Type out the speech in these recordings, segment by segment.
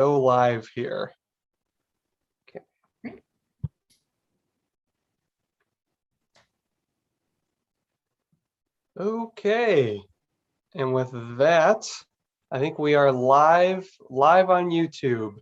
go live here. Okay. Okay, and with that, I think we are live on YouTube.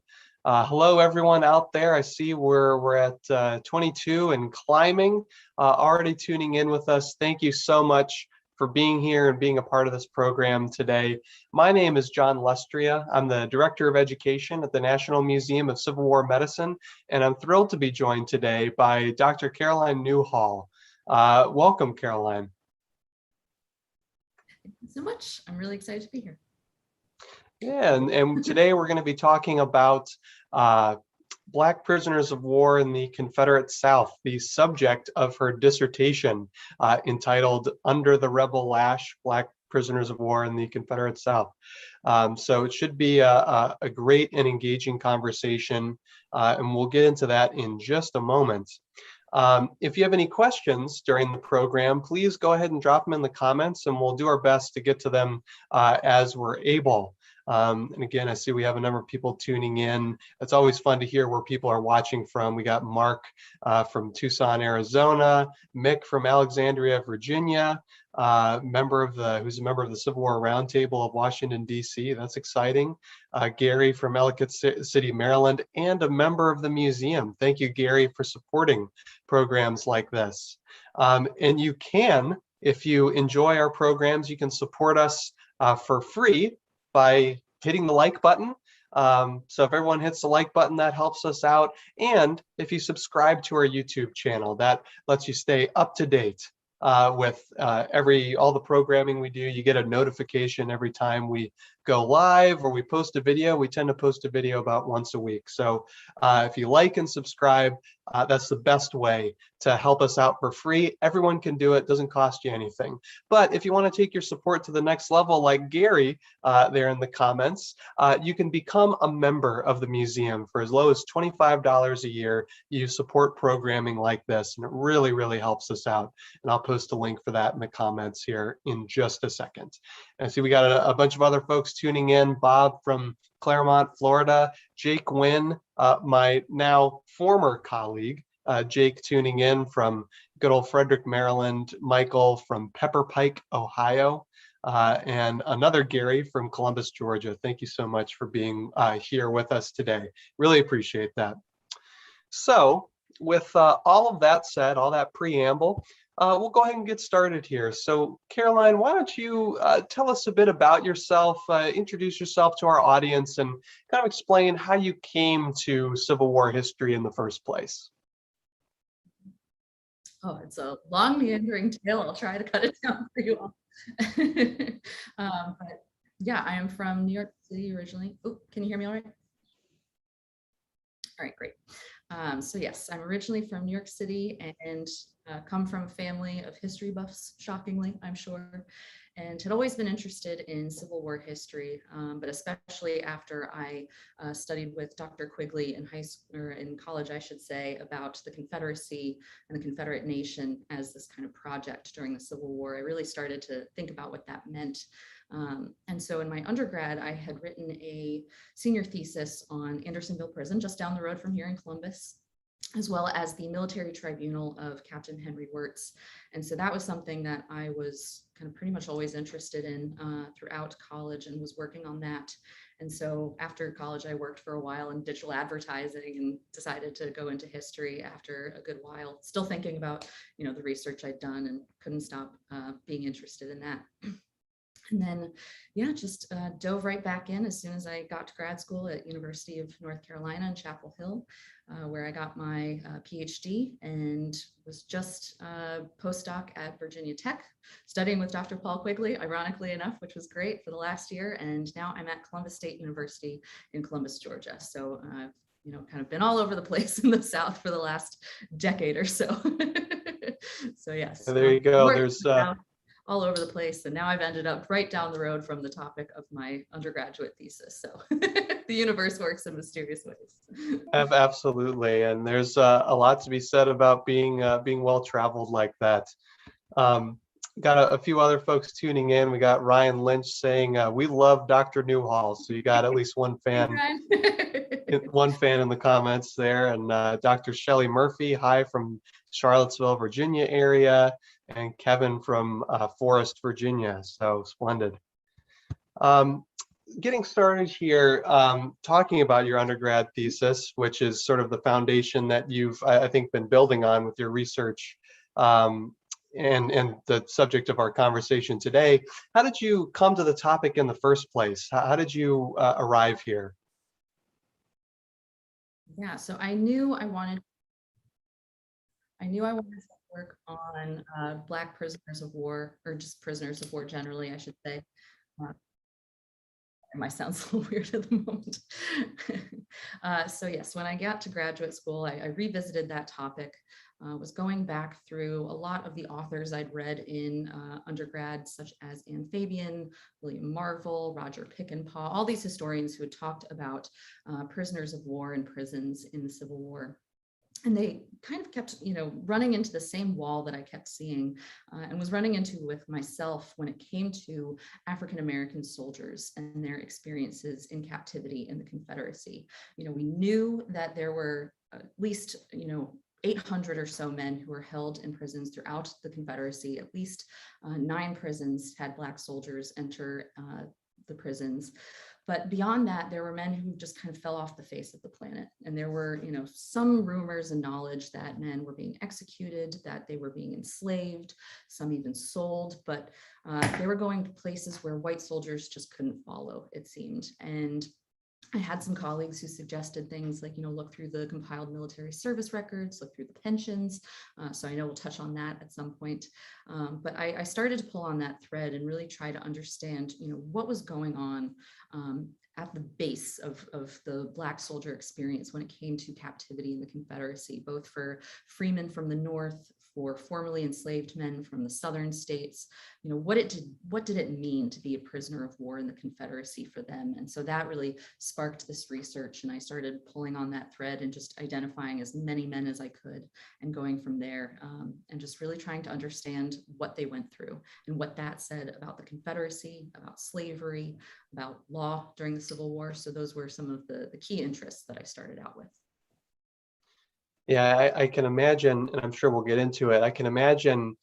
Hello, everyone out there. I see we're at 22 and climbing. Already tuning in with us. Thank you so much for being here and being a part of this program today. My name is John Lustria. I'm the Director of Education at the National Museum of Civil War Medicine, and I'm thrilled to be joined today by Dr. Caroline Newhall. Welcome, Caroline. Thank you so much. I'm really excited to be here. Yeah, and today we're going to be talking about Black prisoners of war in the Confederate South, the subject of her dissertation entitled Under the Rebel Lash, Black Prisoners of War in the Confederate South. So it should be a great and engaging conversation, and we'll get into that in just a moment. If you have any questions during the program, please go ahead and drop them in the comments, and we'll do our best to get to them as we're able. And again, I see we have a number of people tuning in. It's always fun to hear where people are watching from. We got Mark from Tucson, Arizona, Mick from Alexandria, Virginia, who's a member of the Civil War Roundtable of Washington, D.C. That's exciting. Gary from Ellicott City, Maryland, and a member of the museum. Thank you, Gary, for supporting programs like this. And you can, if you enjoy our programs, you can support us for free by hitting the like button. So if everyone hits the like button, that helps us out. And if you subscribe to our YouTube channel, that lets you stay up to date with all the programming we do. You get a notification every time we go live or we post a video. We tend to post a video about once a week. So if you like and subscribe, that's the best way to help us out for free. Everyone can do it, doesn't cost you anything. But if you want to take your support to the next level, like Gary there in the comments, you can become a member of the museum for as low as $25 a year. You support programming like this, and it really, really helps us out. And I'll post a link for that in the comments here in just a second. And I see we got a bunch of other folks tuning in. Bob from Claremont, Florida, Jake Wynn, my now former colleague, Jake tuning in from good old Frederick, Maryland, Michael from Pepper Pike, Ohio, and another Gary from Columbus, Georgia. Thank you so much for being here with us today. Really appreciate that. So with all of that said, all that preamble, we'll go ahead and get started here. So Caroline, why don't you tell us a bit about yourself, introduce yourself to our audience, and kind of explain how you came to Civil War history in the first place. Oh, it's a long meandering tale. I'll try to cut it down for you all. But yeah, I am from New York City originally. Oh, can you hear me all right? All right, great. So yes, I'm originally from New York City and come from a family of history buffs, shockingly, I'm sure, and had always been interested in Civil War history, but especially after I studied with Dr. Quigley in high school, or in college, I should say, about the Confederacy and the Confederate nation as this kind of project during the Civil War. I really started to think about what that meant. And so in my undergrad, I had written a senior thesis on Andersonville Prison, just down the road from here in Columbus, as well as the military tribunal of Captain Henry Wirtz. And so that was something that I was kind of pretty much always interested in throughout college and was working on that. And so after college, I worked for a while in digital advertising and decided to go into history after a good while, still thinking about, the research I'd done, and couldn't stop being interested in that. And then, yeah, just dove right back in as soon as I got to grad school at University of North Carolina in Chapel Hill, where I got my PhD, and was just a postdoc at Virginia Tech, studying with Dr. Paul Quigley, ironically enough, which was great for the last year. And now I'm at Columbus State University in Columbus, Georgia. So kind of been all over the place in the South for the last decade or so. So yes. There you go. There's all over the place. And now I've ended up right down the road from the topic of my undergraduate thesis. So the universe works in mysterious ways. Absolutely. And there's a lot to be said about being well-traveled like that. Got a few other folks tuning in. We got Ryan Lynch saying, we love Dr. Newhall. So you got at least one fan one fan in the comments there, and Dr. Shelley Murphy, hi from Charlottesville, Virginia area, and Kevin from Forest, Virginia. So splendid. Um, Getting started here, talking about your undergrad thesis, which is sort of the foundation that you've, I think, been building on with your research, and the subject of our conversation today. How did you come to the topic in the first place? How did you arrive here? Yeah, so I knew I wanted to work on Black prisoners of war, or just prisoners of war generally, I should say. Uh, it might sound a little weird at the moment. So yes, when I got to graduate school, I revisited that topic. Was going back through a lot of the authors I'd read in undergrad, such as Ann Fabian, William Marvel, Roger Pickenpaw, all these historians who had talked about prisoners of war in prisons in the Civil War. And they kind of kept, running into the same wall that I kept seeing and was running into with myself when it came to African-American soldiers and their experiences in captivity in the Confederacy. We knew that there were at least, 800 or so men who were held in prisons throughout the Confederacy. At least 9 prisons had Black soldiers enter the prisons. But beyond that, there were men who just kind of fell off the face of the planet. And there were, some rumors and knowledge that men were being executed, that they were being enslaved, some even sold, but they were going to places where white soldiers just couldn't follow, it seemed. And I had some colleagues who suggested things like, look through the compiled military service records, look through the pensions. So I know we'll touch on that at some point. But I started to pull on that thread and really try to understand, what was going on at the base of the Black soldier experience when it came to captivity in the Confederacy, both for freemen from the North, for formerly enslaved men from the southern states. What did it mean to be a prisoner of war in the Confederacy for them? And so that really sparked this research, and I started pulling on that thread and just identifying as many men as I could and going from there, and just really trying to understand what they went through and what that said about the Confederacy, about slavery, about law during the Civil War. So those were some of the key interests that I started out with. Yeah, I can imagine, and I'm sure we'll get into it. I can imagine,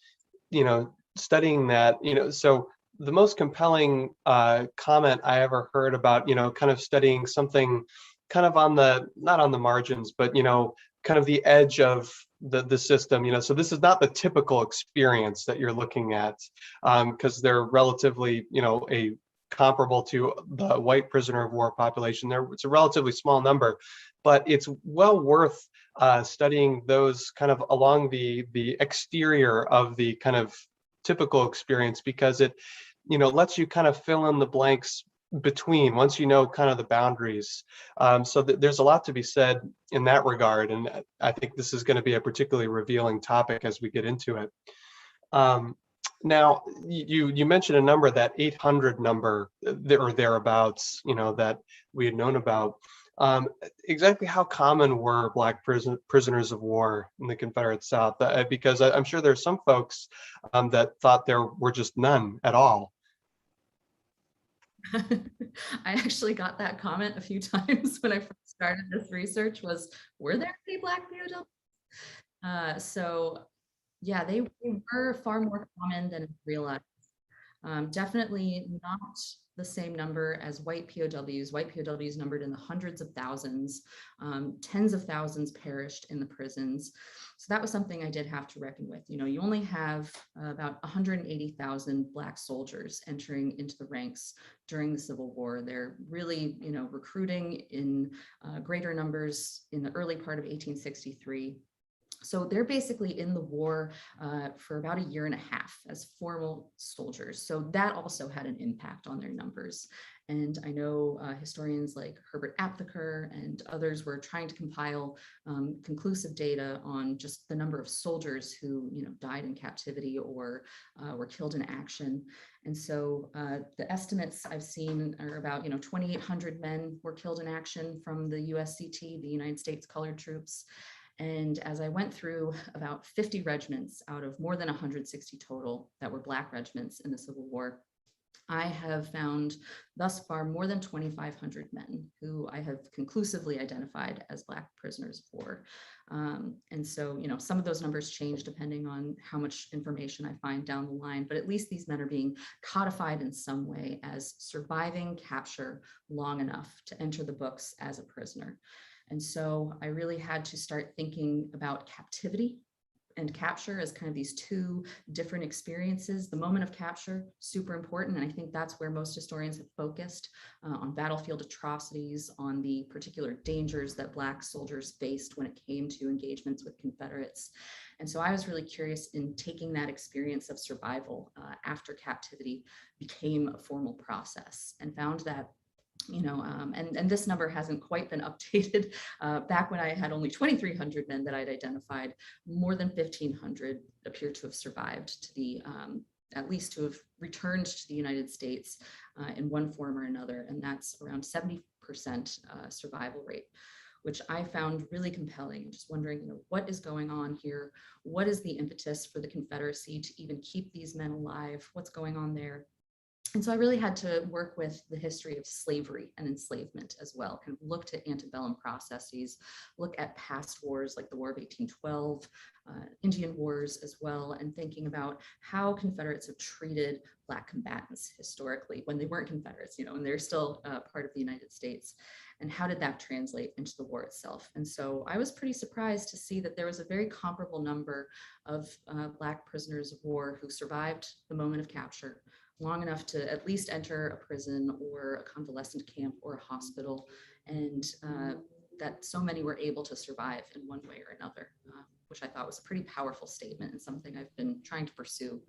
studying that, so the most compelling comment I ever heard about, kind of studying something kind of on the, not on the margins, but, kind of the edge of the system, so this is not the typical experience that you're looking at, because they're relatively, a comparable to the white prisoner of war population. It's a relatively small number, but it's well worth studying those kind of along the exterior of the kind of typical experience, because it lets you kind of fill in the blanks between, once kind of the boundaries. So there's a lot to be said in that regard, and I think this is going to be a particularly revealing topic as we get into it. Now, you mentioned a number, that 800 number or thereabouts, that we had known about. Exactly how common were Black prisoners of war in the Confederate South? Because I'm sure there's some folks that thought there were just none at all. I actually got that comment a few times when I first started this research, was, were there any Black POWs? So yeah, they were far more common than realized. Definitely not the same number as white POWs. White POWs numbered in the hundreds of thousands, tens of thousands perished in the prisons. So that was something I did have to reckon with. You only have about 180,000 Black soldiers entering into the ranks during the Civil War. They're really, recruiting in greater numbers in the early part of 1863. So they're basically in the war for about a year and a half as formal soldiers. So that also had an impact on their numbers. And I know historians like Herbert Aptheker and others were trying to compile conclusive data on just the number of soldiers who, died in captivity or were killed in action. And so the estimates I've seen are about, 2,800 men were killed in action from the USCT, the United States Colored Troops. And as I went through about 50 regiments out of more than 160 total that were Black regiments in the Civil War, I have found thus far more than 2,500 men who I have conclusively identified as Black prisoners of war. And so, some of those numbers change depending on how much information I find down the line, but at least these men are being codified in some way as surviving capture long enough to enter the books as a prisoner. And so I really had to start thinking about captivity and capture as kind of these two different experiences. The moment of capture, super important. And I think that's where most historians have focused on battlefield atrocities, on the particular dangers that Black soldiers faced when it came to engagements with Confederates. And so I was really curious in taking that experience of survival after captivity became a formal process, and found that and this number hasn't quite been updated. Back when I had only 2,300 men that I'd identified, more than 1,500 appear to have survived to the, at least to have returned to the United States in one form or another. And that's around 70% survival rate, which I found really compelling. Just wondering, what is going on here? What is the impetus for the Confederacy to even keep these men alive? What's going on there? And so I really had to work with the history of slavery and enslavement as well, kind of look to antebellum processes, look at past wars like the War of 1812, Indian Wars as well, and thinking about how Confederates have treated Black combatants historically when they weren't Confederates, and they're still part of the United States. And how did that translate into the war itself? And so I was pretty surprised to see that there was a very comparable number of Black prisoners of war who survived the moment of capture long enough to at least enter a prison or a convalescent camp or a hospital, and that so many were able to survive in one way or another, which I thought was a pretty powerful statement and something I've been trying to pursue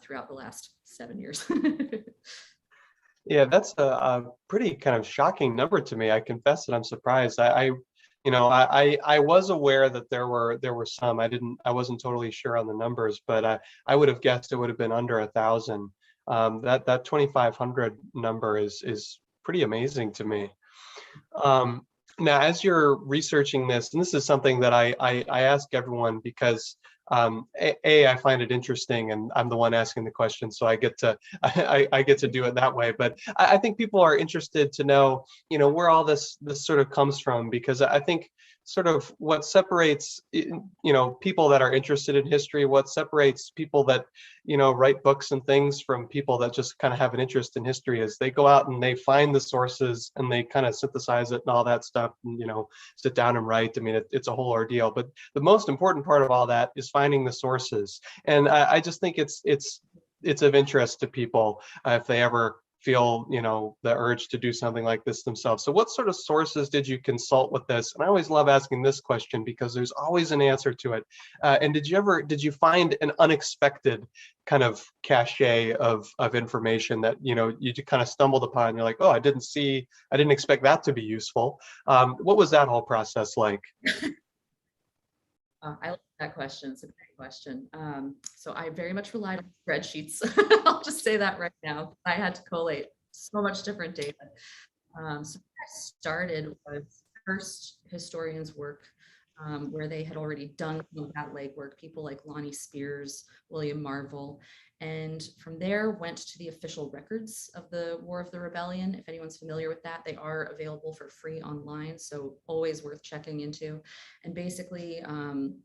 throughout the last 7 years. Yeah, that's a pretty kind of shocking number to me. I confess that I'm surprised. I was aware that there were some. I wasn't totally sure on the numbers, but I would have guessed it would have been under 1,000. That 2,500 number is pretty amazing to me. Now, as you're researching this, and this is something that I ask everyone because I find it interesting, and I'm the one asking the question, so I get to I get to do it that way. But I think people are interested to know, where all this sort of comes from, because I think sort of what separates people that are interested in history, what separates people that write books and things from people that just kind of have an interest in history, is they go out and they find the sources and they kind of synthesize it and all that stuff, and sit down and write. I mean, it's a whole ordeal, but the most important part of all that is finding the sources. And I just think it's of interest to people if they ever feel the urge to do something like this themselves. So what sort of sources did you consult with this? And I always love asking this question because there's always an answer to it. And did you find an unexpected kind of cachet of information that you kind of stumbled upon? You're like, oh, I didn't expect that to be useful. What was that whole process like? I like that question. It's a great question. So I very much relied on spreadsheets. I'll just say that right now. I had to collate so much different data. So I started with first historians' work, where they had already done some of that legwork, people like Lonnie Spears, William Marvel. And from there went to the official records of the War of the Rebellion. If anyone's familiar with that, they are available for free online, so always worth checking into. And basically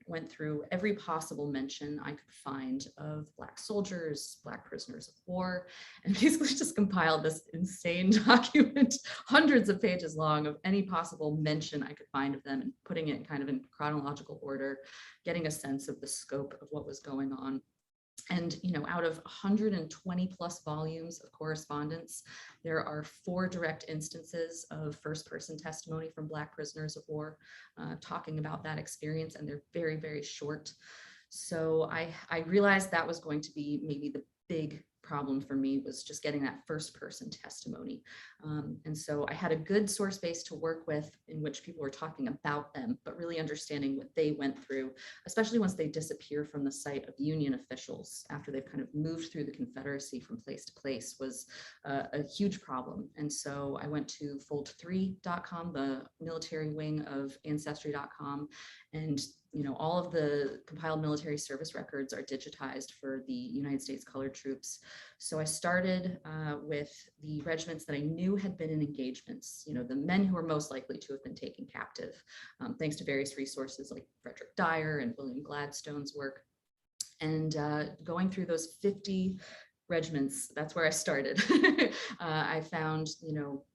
went through every possible mention I could find of Black soldiers, Black prisoners of war, and basically just compiled this insane document, hundreds of pages long, of any possible mention I could find of them, and putting it kind of in chronological order, getting a sense of the scope of what was going on. And out of 120 plus volumes of correspondence, there are 4 direct instances of first-person testimony from Black prisoners of war talking about that experience, and they're very, very short. So I realized that was going to be maybe the big problem for me, was just getting that first-person testimony. And so I had a good source base to work with in which people were talking about them, but really understanding what they went through, especially once they disappear from the sight of Union officials after they've kind of moved through the Confederacy from place to place, was a huge problem. And so I went to fold3.com, the military wing of ancestry.com, and all of the compiled military service records are digitized for the United States colored troops. So I started with the regiments that I knew had been in engagements, the men who were most likely to have been taken captive, thanks to various resources like Frederick Dyer and William Gladstone's work. And going through those 50 regiments, that's where I started. I found,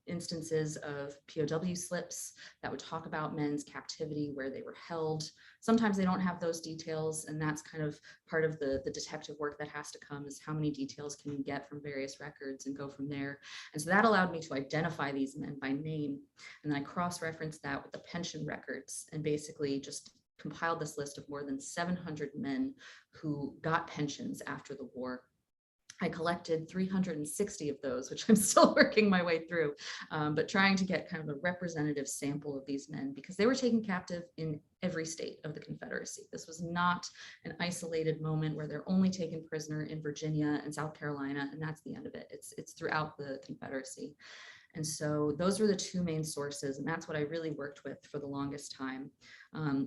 instances of POW slips that would talk about men's captivity, where they were held. Sometimes they don't have those details, and that's kind of part of the detective work that has to come, is how many details can you get from various records and go from there. And so that allowed me to identify these men by name. And then I cross-referenced that with the pension records and basically just compiled this list of more than 700 men who got pensions after the war. I collected 360 of those, which I'm still working my way through, but trying to get kind of a representative sample of these men, because they were taken captive in every state of the Confederacy. This was not an isolated moment where they're only taken prisoner in Virginia and South Carolina, and that's the end of it. It's throughout the Confederacy. And so those were the two main sources, and that's what I really worked with for the longest time,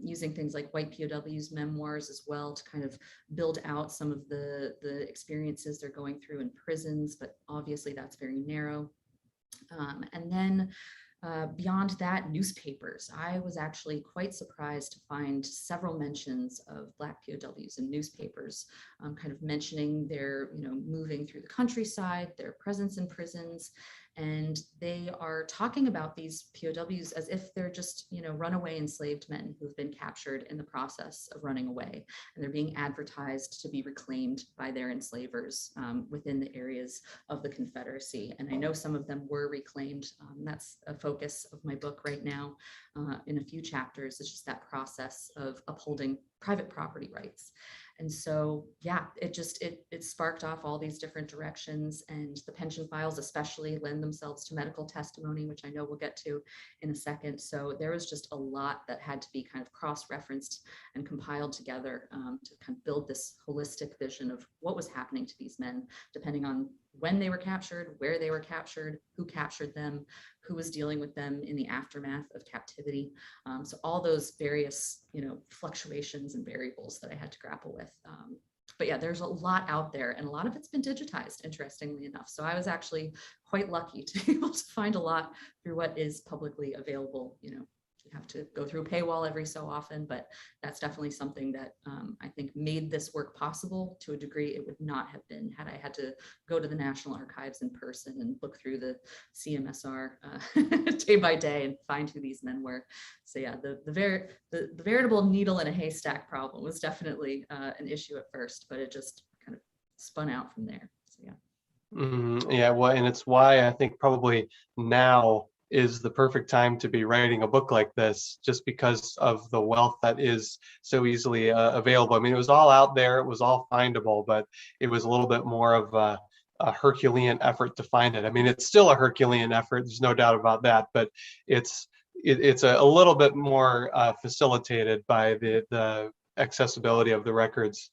using things like white POWs memoirs as well to kind of build out some of the experiences they're going through in prisons, but obviously that's very narrow. And then beyond that, newspapers. I was actually quite surprised to find several mentions of Black POWs in newspapers, kind of mentioning their, moving through the countryside, their presence in prisons. And they are talking about these POWs as if they're just, runaway enslaved men who've been captured in the process of running away. And they're being advertised to be reclaimed by their enslavers within the areas of the Confederacy. And I know some of them were reclaimed. That's a focus of my book right now in a few chapters. It's just that process of upholding private property rights. And so, yeah, it sparked off all these different directions, and the pension files especially lend themselves to medical testimony, which I know we'll get to in a second. So there was just a lot that had to be kind of cross-referenced and compiled together to kind of build this holistic vision of what was happening to these men, depending on when they were captured, where they were captured, who captured them, who was dealing with them in the aftermath of captivity. So all those various, fluctuations and variables that I had to grapple with. But yeah, there's a lot out there, and a lot of it's been digitized, interestingly enough. So I was actually quite lucky to be able to find a lot through what is publicly available. You have to go through a paywall every so often, but that's definitely something that I think made this work possible to a degree it would not have been had I had to go to the National Archives in person and look through the CMSR day by day and find who these men were. So yeah, the veritable needle in a haystack problem was definitely an issue at first, but it just kind of spun out from there. So yeah. Yeah, well, and it's why I think probably now is the perfect time to be writing a book like this, just because of the wealth that is so easily available. I mean, it was all out there, it was all findable, but it was a little bit more of a Herculean effort to find it. I mean, it's still a Herculean effort, there's no doubt about that, but it's a little bit more facilitated by the accessibility of the records.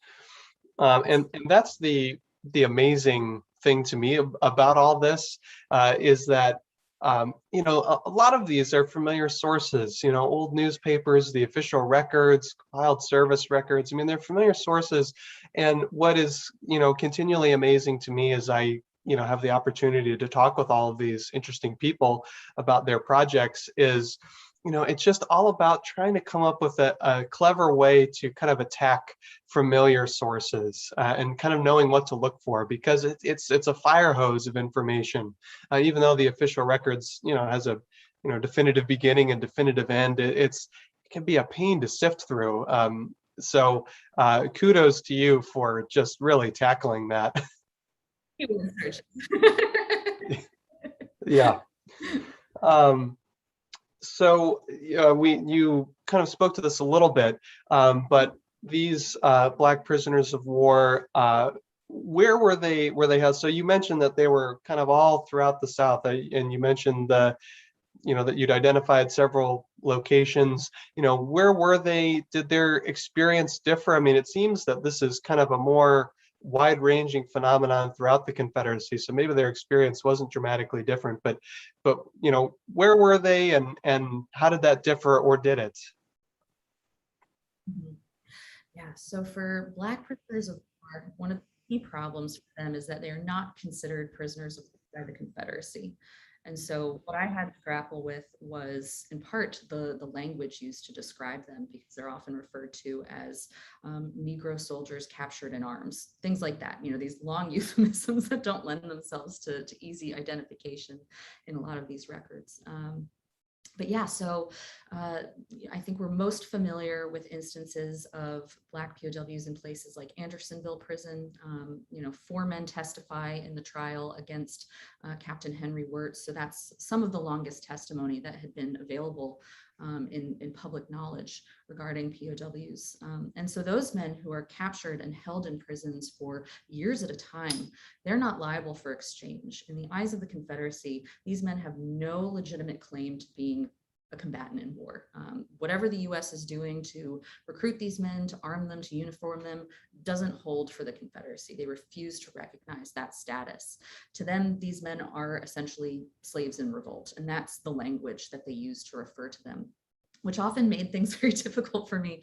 And that's the amazing thing to me about all this, is that a lot of these are familiar sources, old newspapers, the official records, compiled service records. I mean, they're familiar sources. And what is, continually amazing to me is I, have the opportunity to talk with all of these interesting people about their projects is, it's just all about trying to come up with a clever way to kind of attack familiar sources and kind of knowing what to look for, because it's a fire hose of information. Even though the official records, has a definitive beginning and definitive end, it can be a pain to sift through. So kudos to you for just really tackling that. Yeah. So you kind of spoke to this a little bit, but these Black prisoners of war, where were they housed? So you mentioned that they were kind of all throughout the South, and you mentioned that you'd identified several locations. Where were they? Did their experience differ? I mean, it seems that this is kind of a more wide-ranging phenomenon throughout the Confederacy, so maybe their experience wasn't dramatically different, but where were they, and how did that differ, or did it? Yeah, so for Black prisoners of war, one of the key problems for them is that they are not considered prisoners of war by the Confederacy. And so what I had to grapple with was in part the language used to describe them, because they're often referred to as Negro soldiers captured in arms, things like that. You know, these long euphemisms that don't lend themselves to easy identification in a lot of these records. But yeah, so uh, I think we're most familiar with instances of Black POWs in places like Andersonville Prison. You know, 4 men testify in the trial against Captain Henry Wirtz. So that's some of the longest testimony that had been available in public knowledge regarding POWs. And so those men who are captured and held in prisons for years at a time, they're not liable for exchange. In the eyes of the Confederacy, these men have no legitimate claim to being a combatant in war. Whatever the US is doing to recruit these men, to arm them, to uniform them, doesn't hold for the Confederacy. They refuse to recognize that status. To them, these men are essentially slaves in revolt, and that's the language that they use to refer to them, which often made things very difficult for me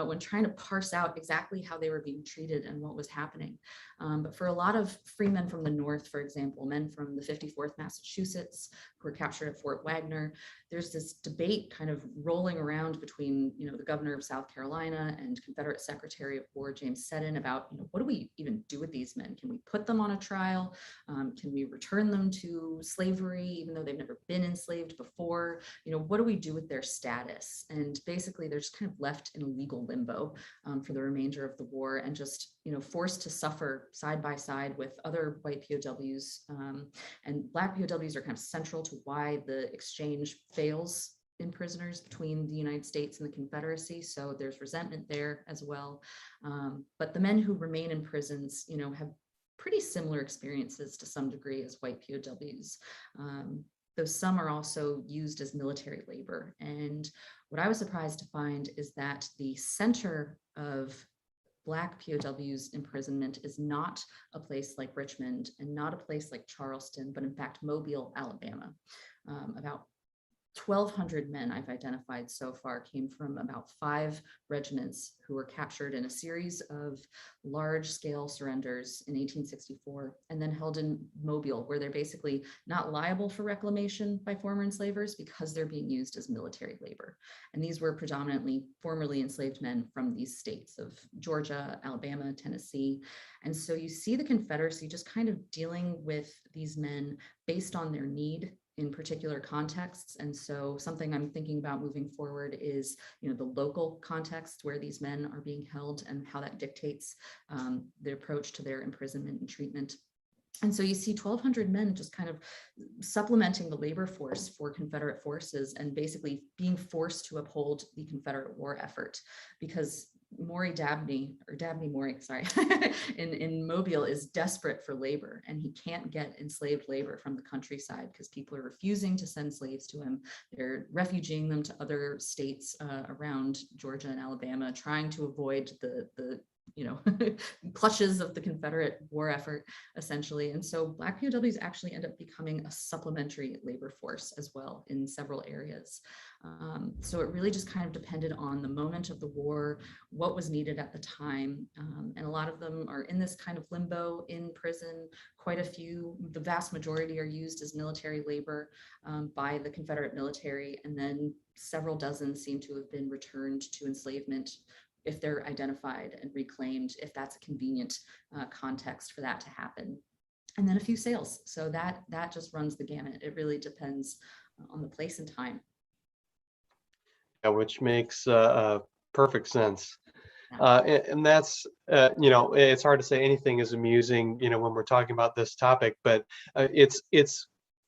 when trying to parse out exactly how they were being treated and what was happening. But for a lot of free men from the North, for example, men from the 54th Massachusetts who were captured at Fort Wagner, there's this debate kind of rolling around between, you know, the governor of South Carolina and Confederate Secretary of War James Seddon about, you know, what do we even do with these men? Can we put them on a trial? Can we return them to slavery, even though they've never been enslaved before? You know, what do we do with their status? And basically, they're just kind of left in a legal limbo for the remainder of the war, and just, you know, forced to suffer side by side with other white POWs. And Black POWs are kind of central to why the exchange fails in prisoners between the United States and the Confederacy. So there's resentment there as well. But the men who remain in prisons, you know, have pretty similar experiences to some degree as white POWs. Though some are also used as military labor. And what I was surprised to find is that the center of Black POWs imprisonment is not a place like Richmond and not a place like Charleston, but in fact, Mobile, Alabama. About 1,200 men I've identified so far came from about 5 regiments who were captured in a series of large-scale surrenders in 1864 and then held in Mobile, where they're basically not liable for reclamation by former enslavers because they're being used as military labor. And these were predominantly formerly enslaved men from these states of Georgia, Alabama, Tennessee. And so you see the Confederacy just kind of dealing with these men based on their need in particular contexts. And so something I'm thinking about moving forward is, you know, the local context where these men are being held and how that dictates the approach to their imprisonment and treatment. And so you see 1,200 men just kind of supplementing the labor force for Confederate forces and basically being forced to uphold the Confederate war effort, because Dabney Maury, sorry, in Mobile is desperate for labor, and he can't get enslaved labor from the countryside because people are refusing to send slaves to him. They're refugeeing them to other states around Georgia and Alabama, trying to avoid the you know, clutches of the Confederate war effort, essentially. And so Black POWs actually end up becoming a supplementary labor force as well in several areas. So it really just kind of depended on the moment of the war, what was needed at the time. And a lot of them are in this kind of limbo in prison. Quite a few, the vast majority, are used as military labor by the Confederate military. And then several dozen seem to have been returned to enslavement if they're identified and reclaimed, if that's a convenient context for that to happen. And then a few sales. So that just runs the gamut. It really depends on the place and time. Yeah, which makes perfect sense. Yeah. And that's, you know, it's hard to say anything is amusing, you know, when we're talking about this topic, but it's,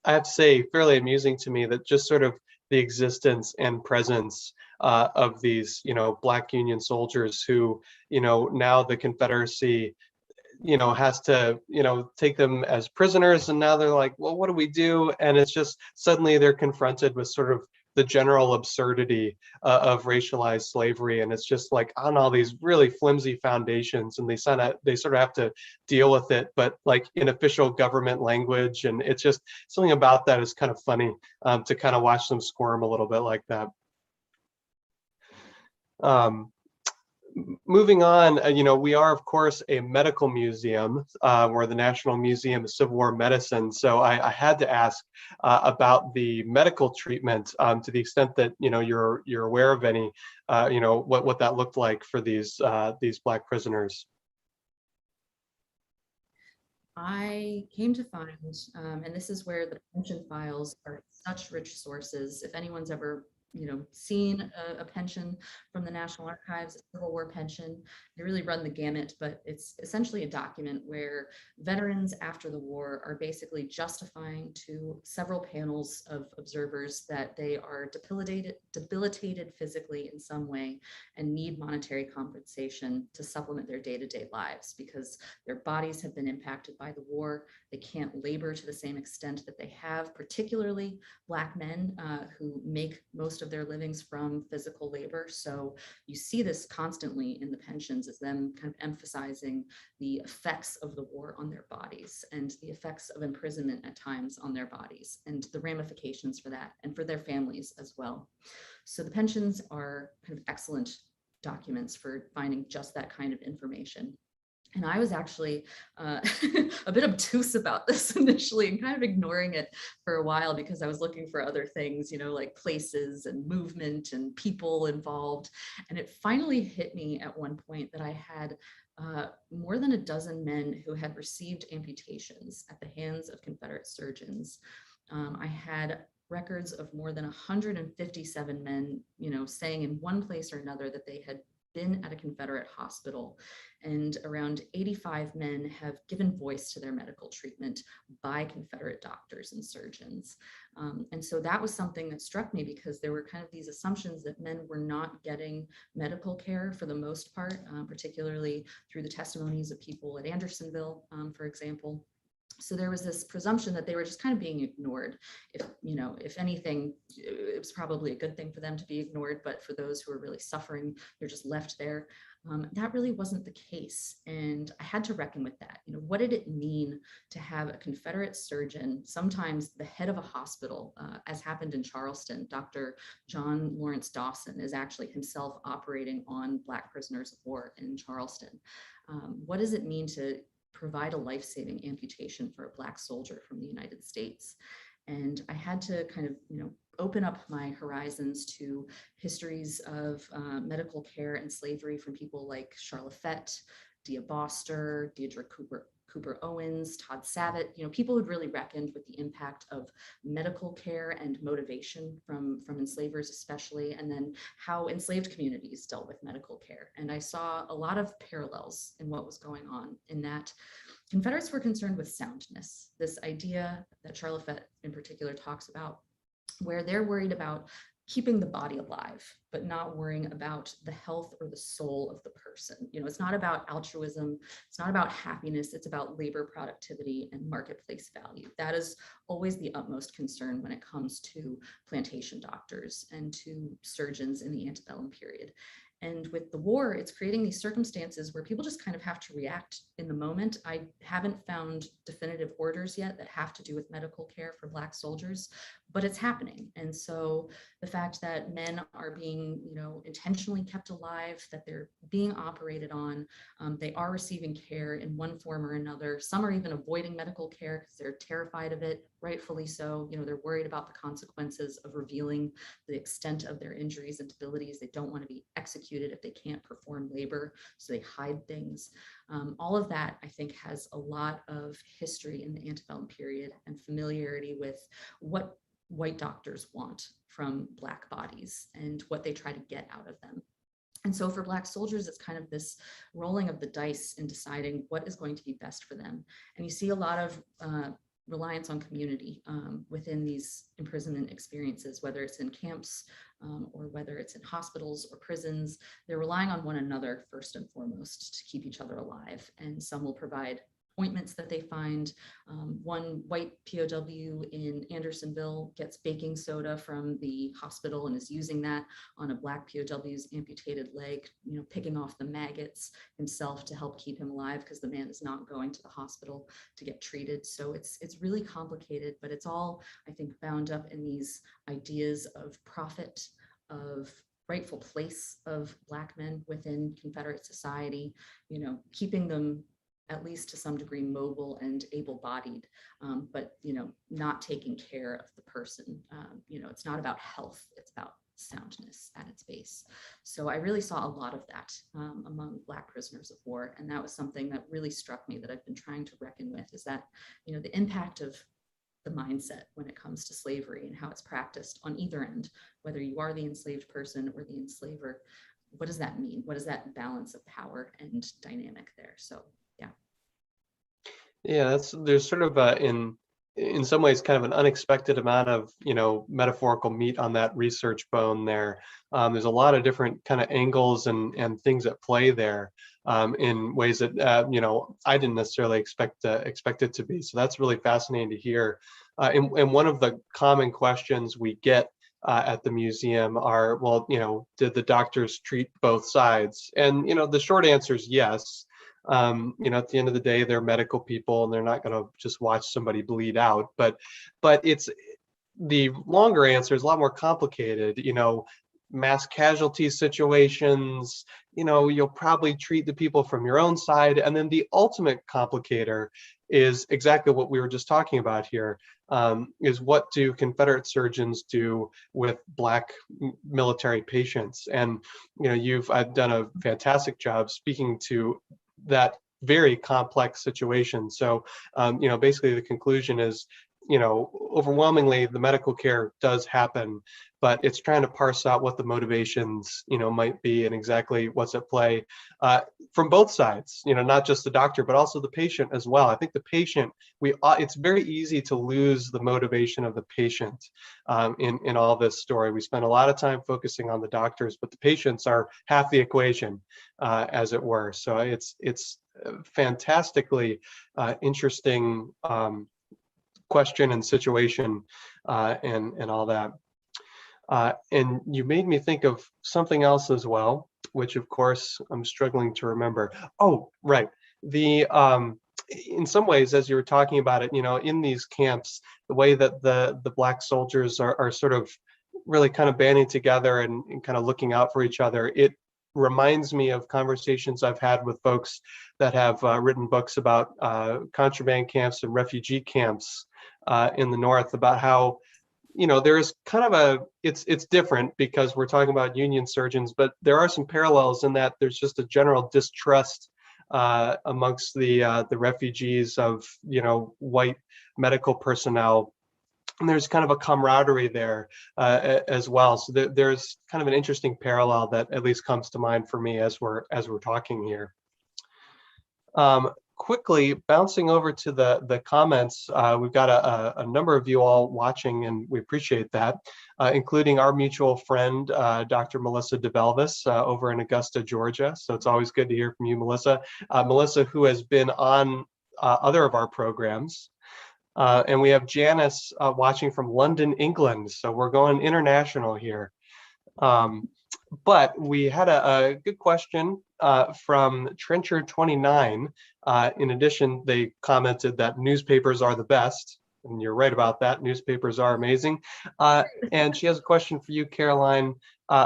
I have to say, fairly amusing to me that just sort of the existence and presence of these, you know, Black Union soldiers who, you know, now the Confederacy, you know, has to, you know, take them as prisoners, and now they're like, well, what do we do? And it's just suddenly they're confronted with sort of the general absurdity of racialized slavery, and it's just like on all these really flimsy foundations, and they sort of have to deal with it, but like in official government language, and it's just something about that is kind of funny to kind of watch them squirm a little bit like that. moving on, we are, of course, a medical museum. We're the National Museum of Civil War Medicine. So I had to ask about the medical treatment to the extent that, you're aware of any, what that looked like for these Black prisoners. I came to find, and this is where the pension files are such rich sources. If anyone's ever, seen a pension from the National Archives, a Civil War pension, they really run the gamut, but it's essentially a document where veterans after the war are basically justifying to several panels of observers that they are debilitated physically in some way and need monetary compensation to supplement their day-to-day lives because their bodies have been impacted by the war. They can't labor to the same extent that they have, particularly Black men who make most of their livings from physical labor. So you see this constantly in the pensions as them kind of emphasizing the effects of the war on their bodies and the effects of imprisonment at times on their bodies and the ramifications for that and for their families as well. So the pensions are kind of excellent documents for finding just that kind of information. And I was actually a bit obtuse about this initially and kind of ignoring it for a while because I was looking for other things, like places and movement and people involved. And it finally hit me at one point that I had more than a dozen men who had received amputations at the hands of Confederate surgeons. I had records of more than 157 men, saying in one place or another that they had been at a Confederate hospital, and around 85 men have given voice to their medical treatment by Confederate doctors and surgeons. And so that was something that struck me because there were kind of these assumptions that men were not getting medical care for the most part, particularly through the testimonies of people at Andersonville, for example. So there was this presumption that they were just kind of being ignored. If anything, it was probably a good thing for them to be ignored, but for those who are really suffering, they're just left there. That really wasn't the case. And I had to reckon with that. What did it mean to have a Confederate surgeon, sometimes the head of a hospital, as happened in Charleston? Dr. John Lawrence Dawson is actually himself operating on Black prisoners of war in Charleston. What does it mean to provide a life-saving amputation for a Black soldier from the United States? And I had to kind of, open up my horizons to histories of medical care and slavery from people like Charlotte Fett, Dia Boster, Deirdre Cooper Owens, Todd Savitt, people who'd really reckoned with the impact of medical care and motivation from enslavers especially, and then how enslaved communities dealt with medical care. And I saw a lot of parallels in what was going on in that Confederates were concerned with soundness, this idea that Charlotte Fett in particular talks about, where they're worried about keeping the body alive, but not worrying about the health or the soul of the person. It's not about altruism. It's not about happiness. It's about labor productivity and marketplace value. That is always the utmost concern when it comes to plantation doctors and to surgeons in the antebellum period. And with the war, it's creating these circumstances where people just kind of have to react in the moment. I haven't found definitive orders yet that have to do with medical care for Black soldiers, but it's happening. And so the fact that men are being, intentionally kept alive, that they're being operated on, they are receiving care in one form or another. Some are even avoiding medical care because they're terrified of it, rightfully so. They're worried about the consequences of revealing the extent of their injuries and debilities. They don't want to be executed if they can't perform labor, so they hide things. All of that, I think, has a lot of history in the antebellum period and familiarity with what white doctors want from Black bodies and what they try to get out of them. And so for Black soldiers, it's kind of this rolling of the dice in deciding what is going to be best for them. And you see a lot of reliance on community within these imprisonment experiences, whether it's in camps or whether it's in hospitals or prisons. They're relying on one another first and foremost to keep each other alive. And some will provide ointments that they find. One white POW in Andersonville gets baking soda from the hospital and is using that on a Black POW's amputated leg, picking off the maggots himself to help keep him alive because the man is not going to the hospital to get treated. So it's really complicated, but it's all, I think, bound up in these ideas of profit, of rightful place of Black men within Confederate society, keeping them at least to some degree mobile and able-bodied, but not taking care of the person. It's not about health, it's about soundness at its base. So I really saw a lot of that among Black prisoners of war, and that was something that really struck me that I've been trying to reckon with, is that the impact of the mindset when it comes to slavery and how it's practiced on either end, whether you are the enslaved person or the enslaver. What does that mean? What is that balance of power and dynamic there? So yeah. Yeah, there's sort of in some ways kind of an unexpected amount of metaphorical meat on that research bone there. There's a lot of different kind of angles and things at play there, in ways that I didn't necessarily expect it to be. So that's really fascinating to hear. And one of the common questions we get at the museum are, well, did the doctors treat both sides? And the short answer is yes. At the end of the day, they're medical people and they're not going to just watch somebody bleed out. But it's the longer answer is a lot more complicated. Mass casualty situations, you'll probably treat the people from your own side. And then the ultimate complicator is exactly what we were just talking about here, is what do Confederate surgeons do with Black military patients? And, I've done a fantastic job speaking to that very complex situation. So, basically the conclusion is, overwhelmingly the medical care does happen, but it's trying to parse out what the motivations, might be and exactly what's at play from both sides, not just the doctor, but also the patient as well. I think the patient, it's very easy to lose the motivation of the patient in all this story. We spend a lot of time focusing on the doctors, but the patients are half the equation, as it were. So it's fantastically interesting question and situation, and all that. And you made me think of something else as well, which of course I'm struggling to remember. Oh, right. The in some ways, as you were talking about it, in these camps, the way that the Black soldiers are sort of really kind of banding together and kind of looking out for each other, it reminds me of conversations I've had with folks that have written books about contraband camps and refugee camps in the North, about how there's kind of it's different because we're talking about Union surgeons, but there are some parallels in that there's just a general distrust amongst the refugees of white medical personnel. And there's kind of a camaraderie there as well. So there's kind of an interesting parallel that at least comes to mind for me as we're talking here. Quickly bouncing over to the comments, we've got a number of you all watching, and we appreciate that, including our mutual friend, Dr. Melissa DeBelvis over in Augusta, Georgia. So it's always good to hear from you, Melissa. Melissa, who has been on other of our programs. And we have Janice watching from London, England. So we're going international here. But we had a good question from Trencher29. In addition, they commented that newspapers are the best. And you're right about that. Newspapers are amazing. And she has a question for you, Caroline.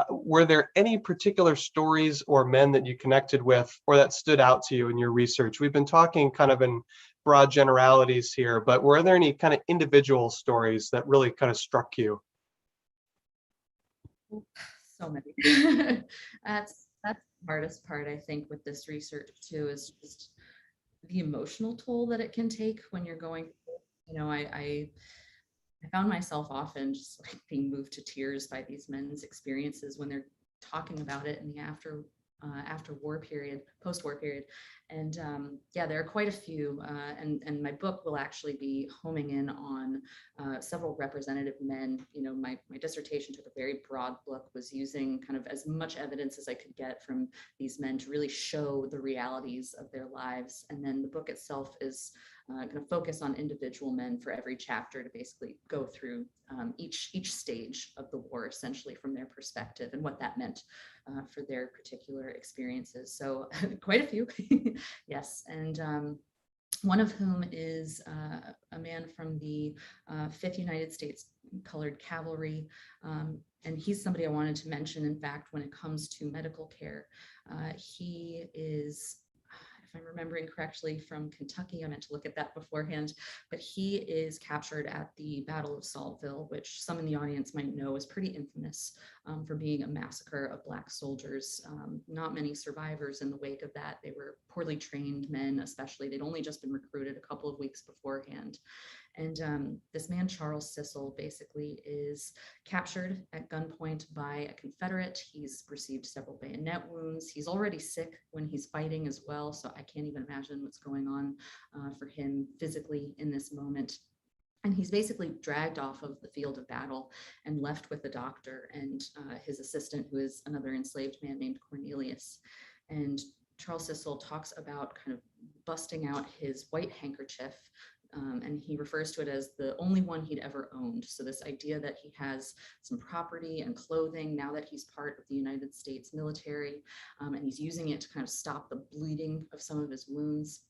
Were there any particular stories or men that you connected with or that stood out to you in your research? We've been talking kind of in broad generalities here, but were there any kind of individual stories that really kind of struck you? So many. That's the hardest part, I think, with this research too, is just the emotional toll that it can take when you're going. I found myself often just like being moved to tears by these men's experiences when they're talking about it in the after-war period, post-war period. And yeah, there are quite a few, and my book will actually be homing in on several representative men. My dissertation took a very broad look, was using kind of as much evidence as I could get from these men to really show the realities of their lives. And then the book itself is going to focus on individual men for every chapter to basically go through each stage of the war, essentially from their perspective and what that meant for their particular experiences. So quite a few, yes. And one of whom is a man from the 5th United States Colored Cavalry. And he's somebody I wanted to mention, in fact, when it comes to medical care. He is, if I'm remembering correctly, from Kentucky. I meant to look at that beforehand, but he is captured at the Battle of Saltville, which some in the audience might know is pretty infamous for being a massacre of Black soldiers. Not many survivors in the wake of that. They were poorly trained men, especially. They'd only just been recruited a couple of weeks beforehand. And this man, Charles Cecil, basically is captured at gunpoint by a Confederate. He's received several bayonet wounds. He's already sick when he's fighting as well. So I can't even imagine what's going on for him physically in this moment. And he's basically dragged off of the field of battle and left with the doctor and his assistant, who is another enslaved man named Cornelius. And Charles Cecil talks about kind of busting out his white handkerchief, and he refers to it as the only one he'd ever owned. So this idea that he has some property and clothing now that he's part of the United States military, and he's using it to kind of stop the bleeding of some of his wounds.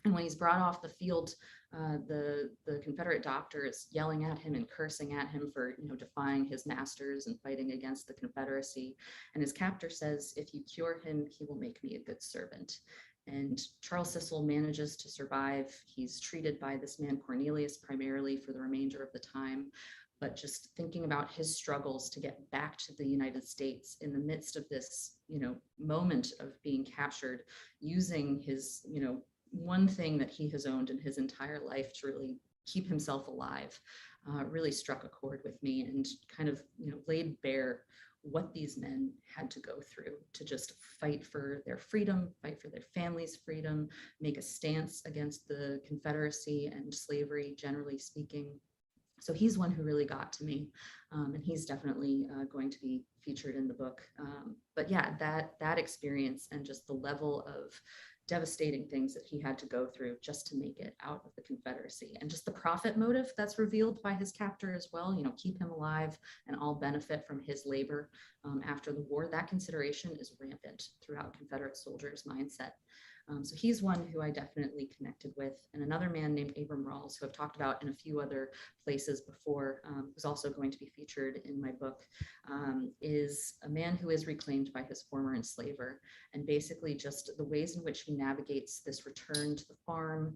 And when he's brought off the field, the Confederate doctor is yelling at him and cursing at him for, defying his masters and fighting against the Confederacy. And his captor says, "If you cure him, he will make me a good servant." And Charles Cecil manages to survive. He's treated by this man Cornelius primarily for the remainder of the time. But just thinking about his struggles to get back to the United States in the midst of this, moment of being captured, using his, one thing that he has owned in his entire life to really keep himself alive, really struck a chord with me and kind of, laid bare what these men had to go through to just fight for their freedom, fight for their families' freedom, make a stance against the Confederacy and slavery, generally speaking. So he's one who really got to me, and he's definitely going to be featured in the book. But yeah, that experience and just the level of devastating things that he had to go through just to make it out of the Confederacy, and just the profit motive that's revealed by his captor as well, keep him alive and all benefit from his labor after the war. That consideration is rampant throughout Confederate soldiers' mindset. So he's one who I definitely connected with. And another man named Abram Rawls, who I've talked about in a few other places before, who's also going to be featured in my book, is a man who is reclaimed by his former enslaver. And basically just the ways in which he navigates this return to the farm,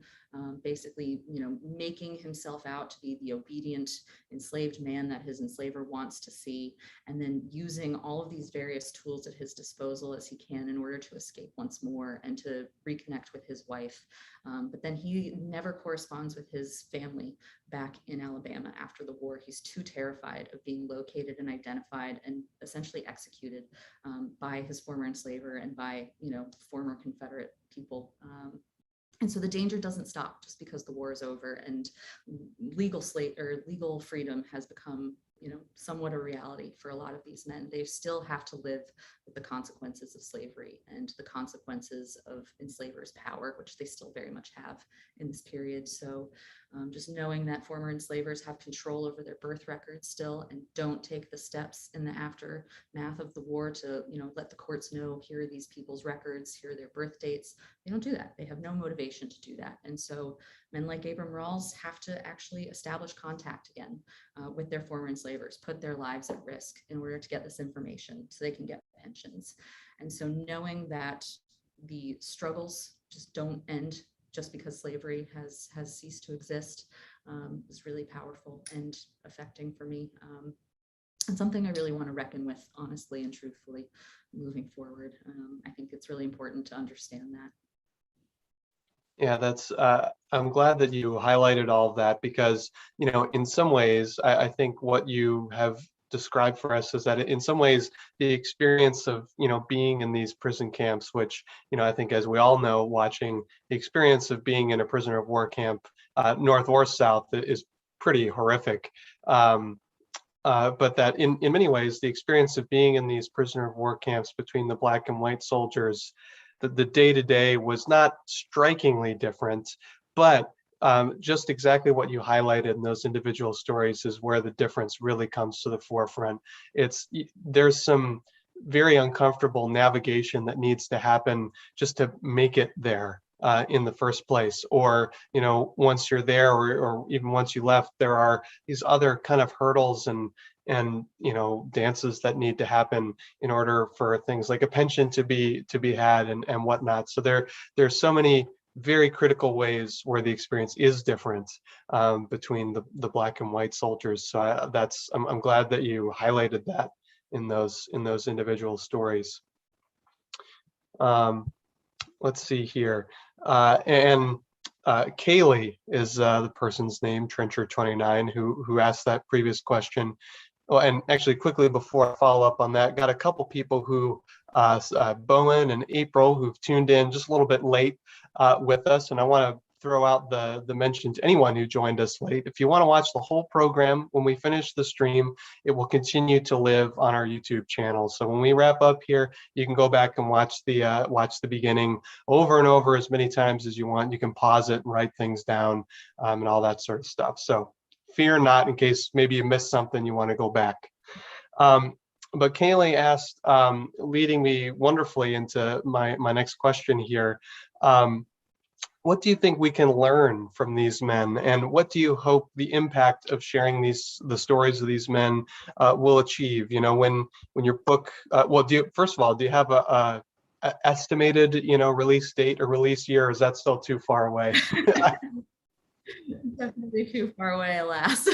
basically, making himself out to be the obedient enslaved man that his enslaver wants to see, and then using all of these various tools at his disposal as he can in order to escape once more and to reconnect with his wife. But then he never corresponds with his family back in Alabama after the war. He's too terrified of being located and identified and essentially executed by his former enslaver and by, former Confederate people. And so the danger doesn't stop just because the war is over and legal freedom has become, somewhat a reality for a lot of these men. They still have to live with the consequences of slavery and the consequences of enslavers' power, which they still very much have in this period. So just knowing that former enslavers have control over their birth records still and don't take the steps in the aftermath of the war to, let the courts know, here are these people's records, here are their birth dates. They don't do that. They have no motivation to do that. And so men like Abram Rawls have to actually establish contact again with their former enslavers, put their lives at risk in order to get this information so they can get pensions. And so knowing that the struggles just don't end just because slavery has ceased to exist is really powerful and affecting for me. And something I really want to reckon with, honestly and truthfully, moving forward. I think it's really important to understand that. Yeah, that's, I'm glad that you highlighted all of that because, in some ways, I think what you have described for us is that in some ways, the experience of, being in these prison camps, which, I think as we all know, watching the experience of being in a prisoner of war camp, North or South, is pretty horrific. But that in many ways, the experience of being in these prisoner of war camps between the Black and white soldiers, the day-to-day was not strikingly different, but just exactly what you highlighted in those individual stories is where the difference really comes to the forefront. There's some very uncomfortable navigation that needs to happen just to make it there in the first place, or once you're there, or even once you left, there are these other kind of hurdles and and dances that need to happen in order for things like a pension to be had and whatnot. So there's so many very critical ways where the experience is different between the Black and white soldiers. So I'm glad that you highlighted that in those individual stories. Let's see here. And Kaylee is the person's name, Trencher29, who asked that previous question. Oh, and actually, quickly before I follow up on that, got a couple people who, Bowen and April, who've tuned in just a little bit late with us. And I want to throw out the mention to anyone who joined us late. If you want to watch the whole program, when we finish the stream, it will continue to live on our YouTube channel. So when we wrap up here, you can go back and watch the beginning over and over as many times as you want. You can pause it and write things down and all that sort of stuff. So fear not, in case maybe you missed something, you want to go back. But Kaylee asked, leading me wonderfully into my next question here. What do you think we can learn from these men, and what do you hope the impact of sharing the stories of these men will achieve? When your book, well, first of all, do you have a estimated release date or release year, or is that still too far away? Definitely too far away, alas.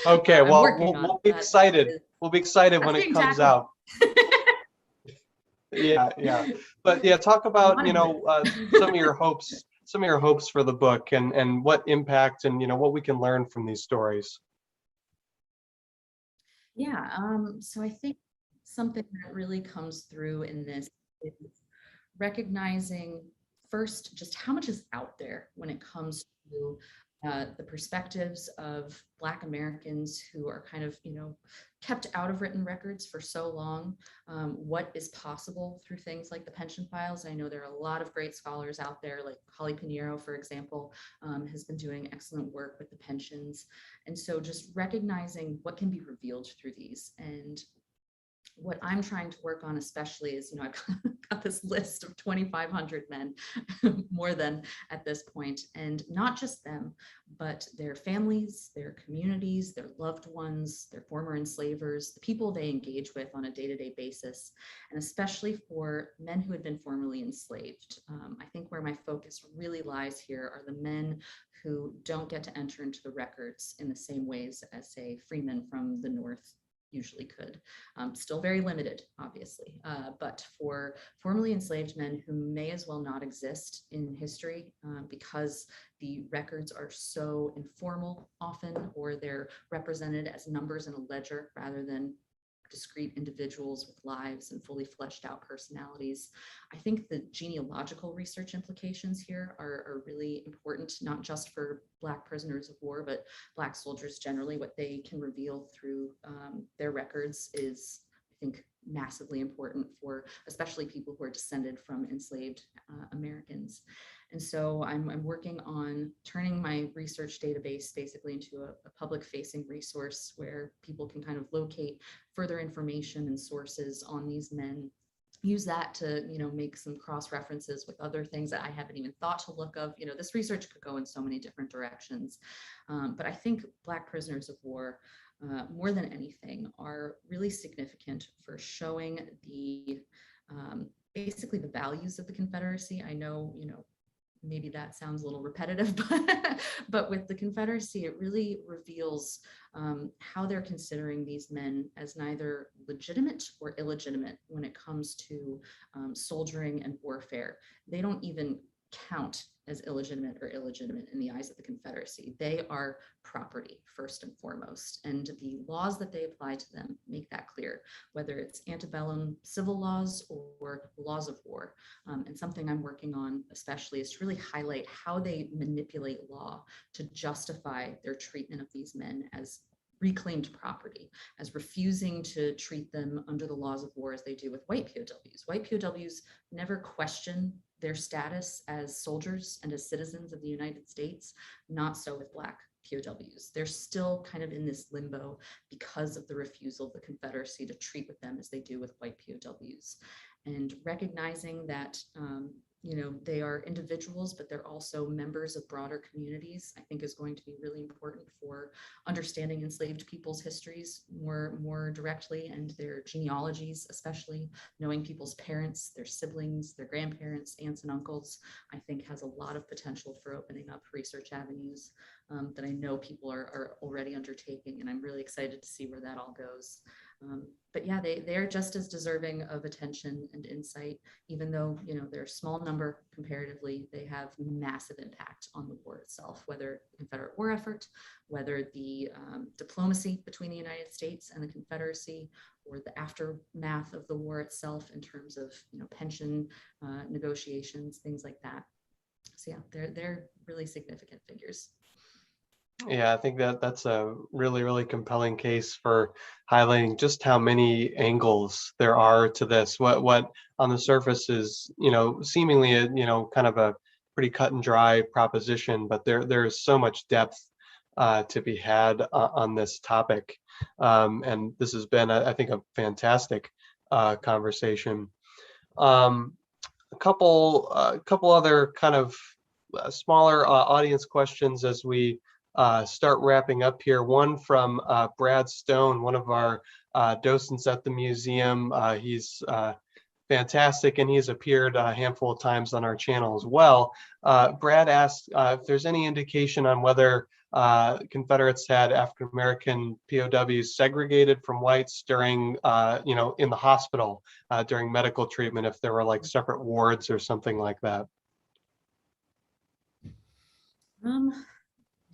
Okay, I'm well, working on we'll it. be That excited. is- We'll be excited that's when it being comes tackled. out. Yeah. But yeah, talk about, some of your hopes for the book, and what impact and what we can learn from these stories. Yeah, so I think something that really comes through in this is recognizing first just how much is out there when it comes to the perspectives of Black Americans who are kind of, kept out of written records for so long. What is possible through things like the pension files. I know there are a lot of great scholars out there, like Holly Pinheiro, for example, has been doing excellent work with the pensions. And so just recognizing what can be revealed through these. And what I'm trying to work on especially is, I've got this list of 2,500 men, more than at this point, and not just them, but their families, their communities, their loved ones, their former enslavers, the people they engage with on a day-to-day basis, and especially for men who had been formerly enslaved. I think where my focus really lies here are the men who don't get to enter into the records in the same ways as, say, freemen from the North usually could. Still very limited, obviously, but for formerly enslaved men who may as well not exist in history because the records are so informal often, or they're represented as numbers in a ledger rather than discrete individuals with lives and fully fleshed out personalities. I think the genealogical research implications here are really important, not just for Black prisoners of war, but Black soldiers generally. What they can reveal through their records is, I think, massively important for especially people who are descended from enslaved Americans. And so I'm working on turning my research database basically into a public-facing resource where people can kind of locate further information and sources on these men, use that to make some cross references with other things that I haven't even thought to look of. This research could go in so many different directions, but I think Black prisoners of war, more than anything, are really significant for showing the basically the values of the Confederacy. I know maybe that sounds a little repetitive, but with the Confederacy, it really reveals how they're considering these men as neither legitimate or illegitimate when it comes to soldiering and warfare. They don't even count as illegitimate in the eyes of the Confederacy. They are property first and foremost, and the laws that they apply to them make that clear, whether it's antebellum civil laws or laws of war. And something I'm working on especially is to really highlight how they manipulate law to justify their treatment of these men as reclaimed property, as refusing to treat them under the laws of war as they do with white POWs. White POWs never question their status as soldiers and as citizens of the United States. Not so with Black POWs. They're still kind of in this limbo because of the refusal of the Confederacy to treat with them as they do with white POWs. and recognizing that they are individuals, but they're also members of broader communities, I think is going to be really important for understanding enslaved people's histories more directly, and their genealogies, especially knowing people's parents, their siblings, their grandparents, aunts and uncles, I think has a lot of potential for opening up research avenues that I know people are already undertaking, and I'm really excited to see where that all goes. But yeah, they're just as deserving of attention and insight, even though, they're a small number comparatively. They have massive impact on the war itself, whether the Confederate war effort, whether the diplomacy between the United States and the Confederacy, or the aftermath of the war itself in terms of, pension negotiations, things like that. So yeah, they're really significant figures. Yeah, I think that's a really, really compelling case for highlighting just how many angles there are to this. What on the surface is, seemingly a, kind of a pretty cut and dry proposition, but there's so much depth to be had on this topic. And this has been, I think, a fantastic conversation. A couple other kind of smaller audience questions as we start wrapping up here. One from Brad Stone, one of our docents at the museum. He's fantastic, and he's appeared a handful of times on our channel as well. Brad asked if there's any indication on whether Confederates had African American POWs segregated from whites during, in the hospital during medical treatment, if there were like separate wards or something like that.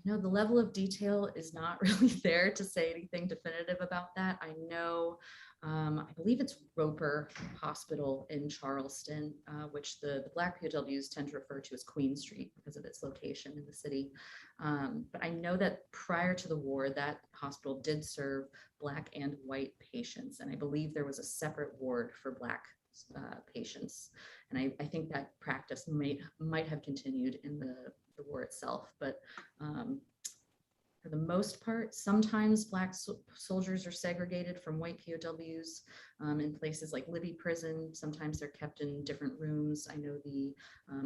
The level of detail is not really there to say anything definitive about that. I know, I believe it's Roper Hospital in Charleston, which the Black POWs tend to refer to as Queen Street because of its location in the city. But I know that prior to the war, that hospital did serve Black and white patients. And I believe there was a separate ward for Black patients. And I think that practice might have continued in the war itself, but for the most part, sometimes Black soldiers are segregated from white POWs in places like Libby Prison. Sometimes they're kept in different rooms. I know the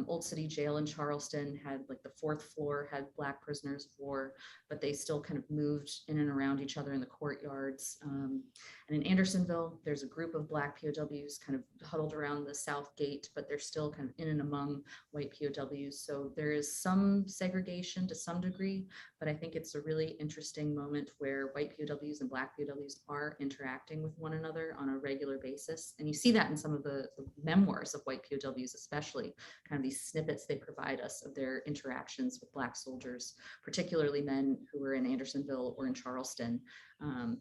Old City Jail in Charleston had like the fourth floor had Black prisoners of war, but they still kind of moved in and around each other in the courtyards. And in Andersonville, there's a group of Black POWs kind of huddled around the south gate, but they're still kind of in and among white POWs. So there is some segregation to some degree, but I think it's a really interesting moment where white POWs and Black POWs are interacting with one another on a regular basis. And you see that in some of the memoirs of white POWs, especially kind of these snippets they provide us of their interactions with Black soldiers, particularly men who were in Andersonville or in Charleston. And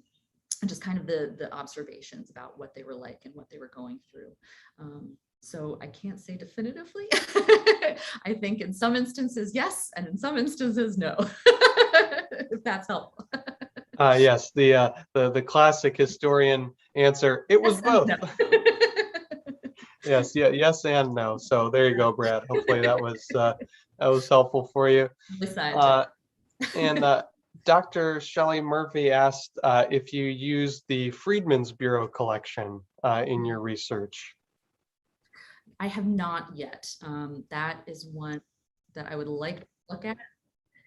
just kind of the observations about what they were like and what they were going through. So I can't say definitively. I think in some instances, yes, and in some instances, no, if that's helpful. Yes, the classic historian answer, it was both. No. Yes, yeah, yes and no. So there you go, Brad. Hopefully that was helpful for you. And Dr. Shelley Murphy asked if you used the Friedmans Bureau collection in your research. I have not yet. That is one that I would like to look at.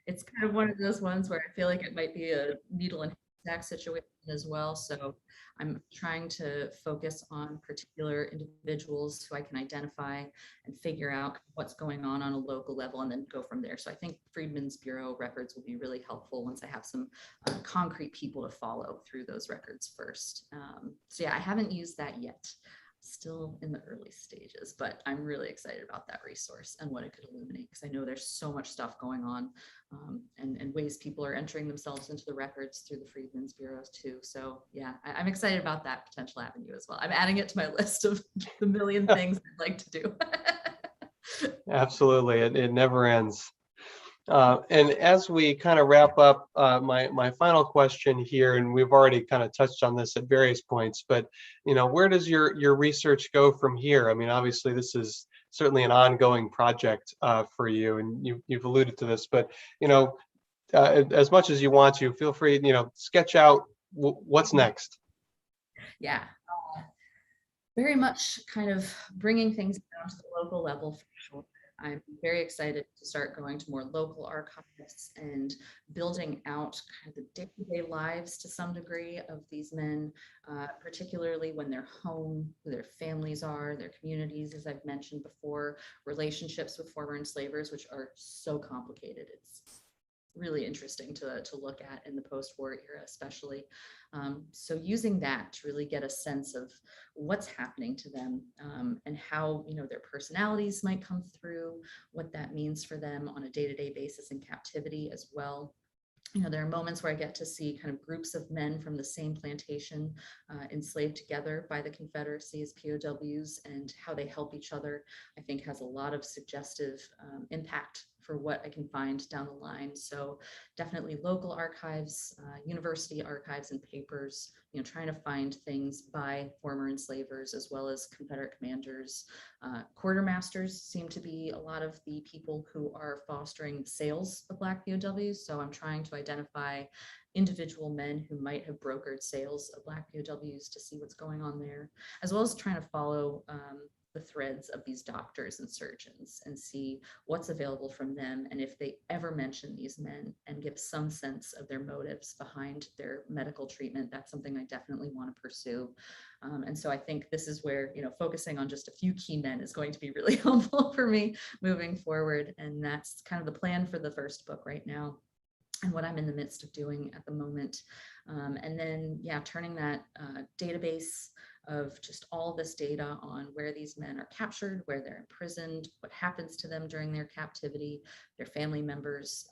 It's kind of one of those ones where I feel like it might be a needle and haystack situation as well. So I'm trying to focus on particular individuals who I can identify and figure out what's going on a local level and then go from there. So I think Friedmans Bureau records will be really helpful once I have some concrete people to follow through those records first. So yeah, I haven't used that yet. Still in the early stages, but I'm really excited about that resource and what it could illuminate, because I know there's so much stuff going on and ways people are entering themselves into the records through the Friedmans Bureaus too. So yeah, I'm excited about that potential avenue as well. I'm adding it to my list of the million things I'd like to do. Absolutely, it never ends. And as we kind of wrap up, my final question here, and we've already kind of touched on this at various points, but where does your research go from here? I mean, obviously this is certainly an ongoing project for you, and you've alluded to this, but as much as you want to, feel free, sketch out what's next. Yeah. very much kind of bringing things down to the local level for sure. I'm very excited to start going to more local archives and building out kind of the day-to-day lives to some degree of these men, particularly when they're home, who their families are, their communities, as I've mentioned before, relationships with former enslavers, which are so complicated. It's really interesting to look at in the post-war era, especially. So using that to really get a sense of what's happening to them, and how, their personalities might come through, what that means for them on a day-to-day basis in captivity as well. There are moments where I get to see kind of groups of men from the same plantation enslaved together by the Confederacy as POWs, and how they help each other, I think has a lot of suggestive impact for what I can find down the line. So definitely local archives, university archives and papers, trying to find things by former enslavers as well as Confederate commanders. Quartermasters seem to be a lot of the people who are fostering sales of Black POWs. So I'm trying to identify individual men who might have brokered sales of Black POWs to see what's going on there, as well as trying to follow the threads of these doctors and surgeons and see what's available from them, and if they ever mention these men and give some sense of their motives behind their medical treatment. That's something I definitely want to pursue. And so I think this is where, focusing on just a few key men is going to be really helpful for me moving forward. And that's kind of the plan for the first book right now, and what I'm in the midst of doing at the moment. And then, turning that database of just all this data on where these men are captured, where they're imprisoned, what happens to them during their captivity, their family members,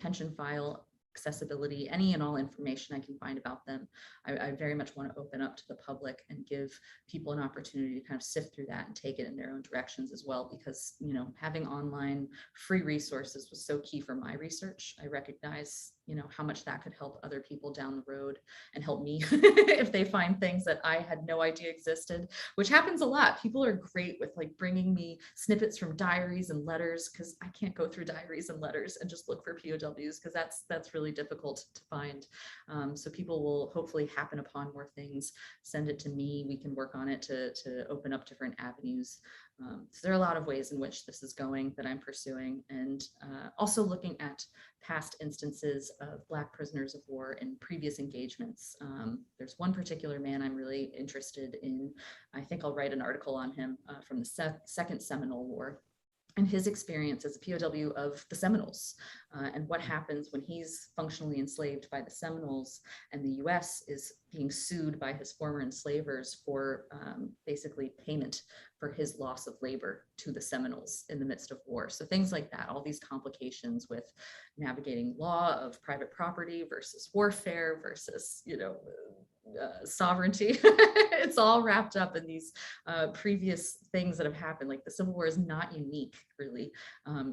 pension file accessibility, any and all information I can find about them. I very much want to open up to the public and give people an opportunity to kind of sift through that and take it in their own directions as well, because, having online free resources was so key for my research. I recognize, how much that could help other people down the road and help me if they find things that I had no idea existed, which happens a lot. People are great with like bringing me snippets from diaries and letters, because I can't go through diaries and letters and just look for POWs, because that's really difficult to find. So people will hopefully happen upon more things, send it to me, we can work on it to open up different avenues. So there are a lot of ways in which this is going that I'm pursuing, and also looking at past instances of Black prisoners of war in previous engagements. There's one particular man I'm really interested in. I think I'll write an article on him from the Second Seminole War, and his experience as a POW of the Seminoles, and what happens when he's functionally enslaved by the Seminoles and the US is being sued by his former enslavers for basically payment for his loss of labor to the Seminoles in the midst of war. So things like that, all these complications with navigating law of private property versus warfare versus, sovereignty. It's all wrapped up in these previous things that have happened. Like the Civil War is not unique, really,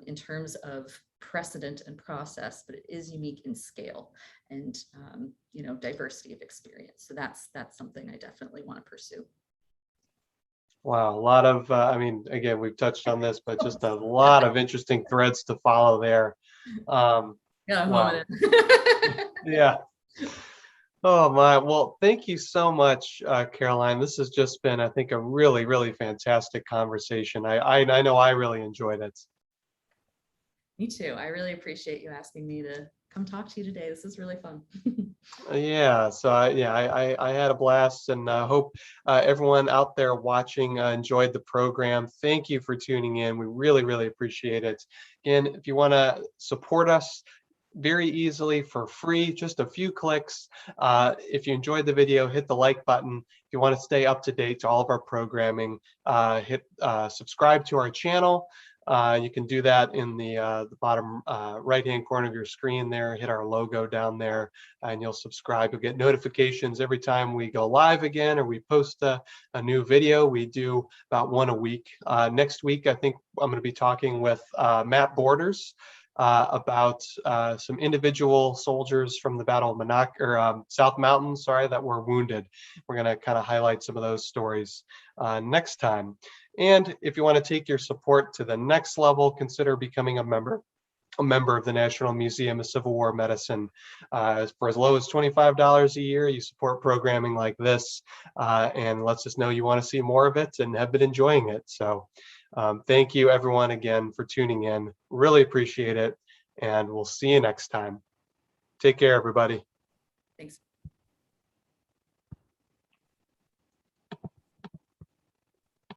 in terms of precedent and process, but it is unique in scale and diversity of experience. So that's something I definitely want to pursue. Wow, a lot of, again, we've touched on this, but just a lot of interesting threads to follow there. Yeah, wow. Yeah. Oh my, well, thank you so much, Caroline. This has just been, I think, a really, really fantastic conversation. I know I really enjoyed it. Me too. I really appreciate you asking me to come talk to you today. This is really fun. Yeah, so I had a blast, and hope everyone out there watching enjoyed the program. Thank you for tuning in. We really, really appreciate it. Again, if you want to support us very easily for free, just a few clicks. If you enjoyed the video, hit the like button. If you want to stay up to date to all of our programming, hit subscribe to our channel. You can do that in the bottom right-hand corner of your screen there. Hit our logo down there, and you'll subscribe. You'll get notifications every time we go live again or we post a new video. We do about one a week. Next week, I think I'm going to be talking with Matt Borders about some individual soldiers from the Battle of South Mountain, that were wounded. We're going to kind of highlight some of those stories next time. And if you want to take your support to the next level, consider becoming a member a member of the National Museum of Civil War Medicine. For as low as $25 a year, you support programming like this, and lets us know you want to see more of it and have been enjoying it. So thank you everyone again for tuning in. Really appreciate it. And we'll see you next time. Take care, everybody. Thanks.